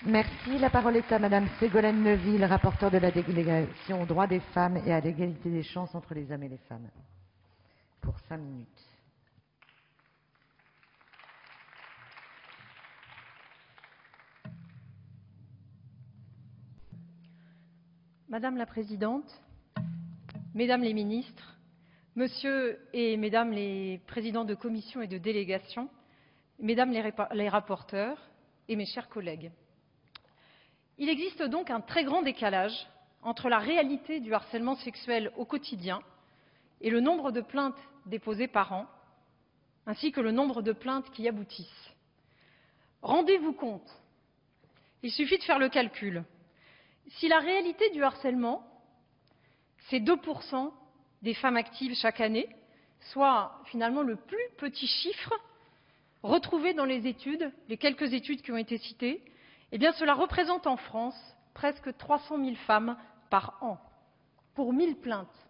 Merci. La parole est à Madame Ségolène Neuville, rapporteure de la délégation aux droits des femmes et à l'égalité des chances entre les hommes et les femmes. Pour 5 minutes. Madame la Présidente, Mesdames les ministres, Monsieur et Mesdames les présidents de commission et de délégation, Mesdames les rapporteurs et mes chers collègues. Il existe donc un très grand décalage entre la réalité du harcèlement sexuel au quotidien et le nombre de plaintes déposées par an, ainsi que le nombre de plaintes qui aboutissent. Rendez-vous compte, il suffit de faire le calcul. Si la réalité du harcèlement, c'est 2% des femmes actives chaque année, soit finalement le plus petit chiffre retrouvé dans les études, les quelques études qui ont été citées, eh bien cela représente en France presque 300 000 femmes par an, pour 1000 plaintes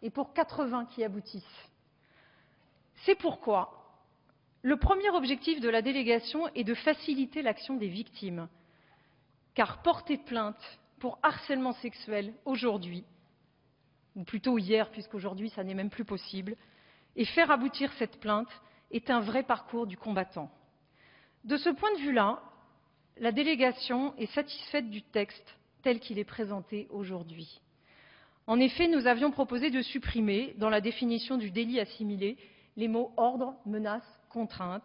et pour 80 qui aboutissent. C'est pourquoi le premier objectif de la délégation est de faciliter l'action des victimes, car porter plainte pour harcèlement sexuel aujourd'hui, ou plutôt hier, puisqu'aujourd'hui ça n'est même plus possible, et faire aboutir cette plainte est un vrai parcours du combattant. De ce point de vue-là, la délégation est satisfaite du texte tel qu'il est présenté aujourd'hui. En effet, nous avions proposé de supprimer, dans la définition du délit assimilé, les mots ordre, menace, contrainte,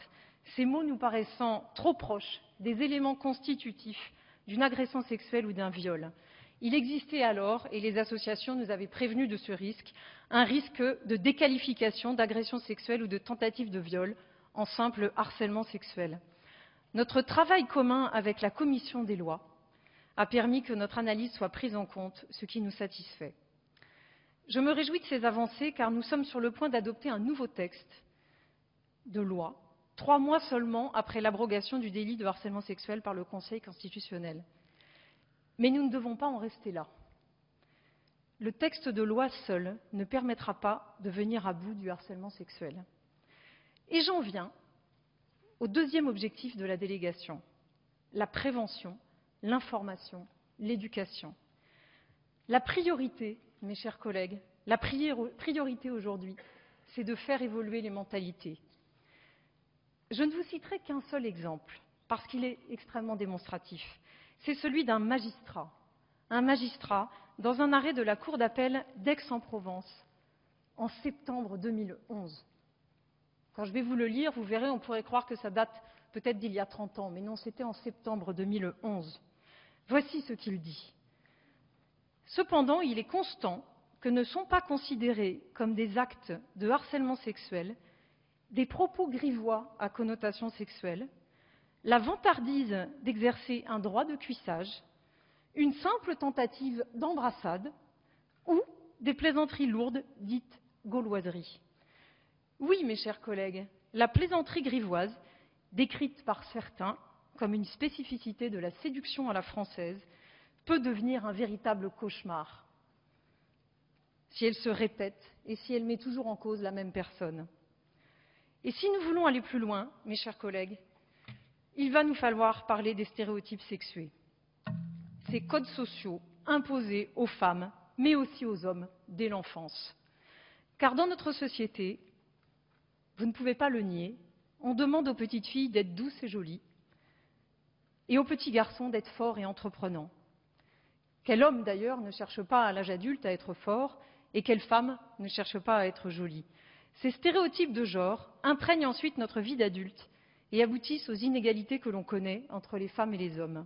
ces mots nous paraissant trop proches des éléments constitutifs d'une agression sexuelle ou d'un viol. Il existait alors, et les associations nous avaient prévenus de ce risque, un risque de déqualification d'agression sexuelle ou de tentative de viol en simple harcèlement sexuel. Notre travail commun avec la commission des lois a permis que notre analyse soit prise en compte, ce qui nous satisfait. Je me réjouis de ces avancées car nous sommes sur le point d'adopter un nouveau texte de loi, 3 mois seulement après l'abrogation du délit de harcèlement sexuel par le Conseil constitutionnel. Mais nous ne devons pas en rester là. Le texte de loi seul ne permettra pas de venir à bout du harcèlement sexuel. Et j'en viens au deuxième objectif de la délégation, la prévention, l'information, l'éducation. La priorité, mes chers collègues, la priorité aujourd'hui, c'est de faire évoluer les mentalités. Je ne vous citerai qu'un seul exemple, parce qu'il est extrêmement démonstratif. C'est celui d'un magistrat. Un magistrat, dans un arrêt de la Cour d'appel d'Aix-en-Provence, en septembre 2011. Quand je vais vous le lire, vous verrez, on pourrait croire que ça date peut-être d'il y a 30 ans, mais non, c'était en septembre 2011. Voici ce qu'il dit. Cependant, il est constant que ne sont pas considérés comme des actes de harcèlement sexuel des propos grivois à connotation sexuelle, la vantardise d'exercer un droit de cuissage, une simple tentative d'embrassade ou des plaisanteries lourdes dites gauloiseries. Oui, mes chers collègues, la plaisanterie grivoise, décrite par certains comme une spécificité de la séduction à la française, peut devenir un véritable cauchemar si elle se répète et si elle met toujours en cause la même personne. Et si nous voulons aller plus loin, mes chers collègues, il va nous falloir parler des stéréotypes sexués, ces codes sociaux imposés aux femmes, mais aussi aux hommes, dès l'enfance. Car dans notre société, vous ne pouvez pas le nier, on demande aux petites filles d'être douces et jolies, et aux petits garçons d'être forts et entreprenants. Quel homme, d'ailleurs, ne cherche pas à l'âge adulte à être fort, et quelle femme ne cherche pas à être jolie? Ces stéréotypes de genre imprègnent ensuite notre vie d'adulte et aboutissent aux inégalités que l'on connaît entre les femmes et les hommes.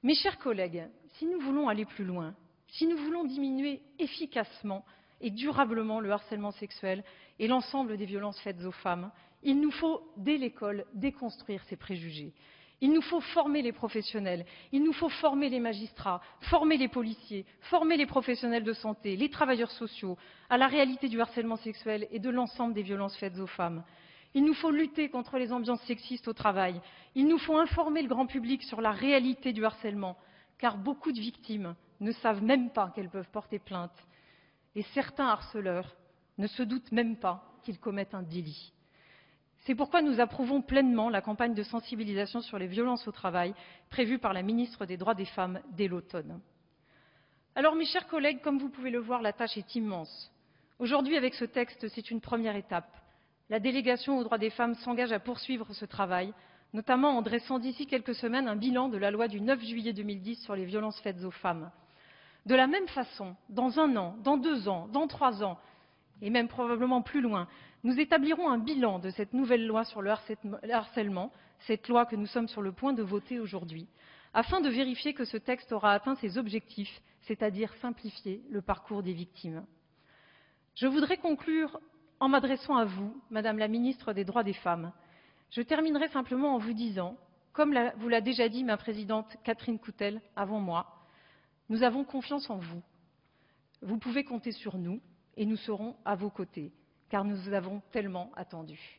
Mes chers collègues, si nous voulons aller plus loin, si nous voulons diminuer efficacement et durablement le harcèlement sexuel et l'ensemble des violences faites aux femmes, il nous faut, dès l'école, déconstruire ces préjugés. Il nous faut former les professionnels, il nous faut former les magistrats, former les policiers, former les professionnels de santé, les travailleurs sociaux, à la réalité du harcèlement sexuel et de l'ensemble des violences faites aux femmes. Il nous faut lutter contre les ambiances sexistes au travail. Il nous faut informer le grand public sur la réalité du harcèlement, car beaucoup de victimes ne savent même pas qu'elles peuvent porter plainte. Et certains harceleurs ne se doutent même pas qu'ils commettent un délit. C'est pourquoi nous approuvons pleinement la campagne de sensibilisation sur les violences au travail prévue par la ministre des Droits des Femmes dès l'automne. Alors, mes chers collègues, comme vous pouvez le voir, la tâche est immense. Aujourd'hui, avec ce texte, c'est une première étape. La délégation aux droits des femmes s'engage à poursuivre ce travail, notamment en dressant d'ici quelques semaines un bilan de la loi du 9 juillet 2010 sur les violences faites aux femmes. De la même façon, dans 1 an, dans 2 ans, dans 3 ans, et même probablement plus loin, nous établirons un bilan de cette nouvelle loi sur le harcèlement, cette loi que nous sommes sur le point de voter aujourd'hui, afin de vérifier que ce texte aura atteint ses objectifs, c'est-à-dire simplifier le parcours des victimes. Je voudrais conclure en m'adressant à vous, Madame la ministre des Droits des Femmes. Je terminerai simplement en vous disant, comme vous l'a déjà dit ma présidente Catherine Coutel avant moi, nous avons confiance en vous. Vous pouvez compter sur nous et nous serons à vos côtés, car nous vous avons tellement attendu.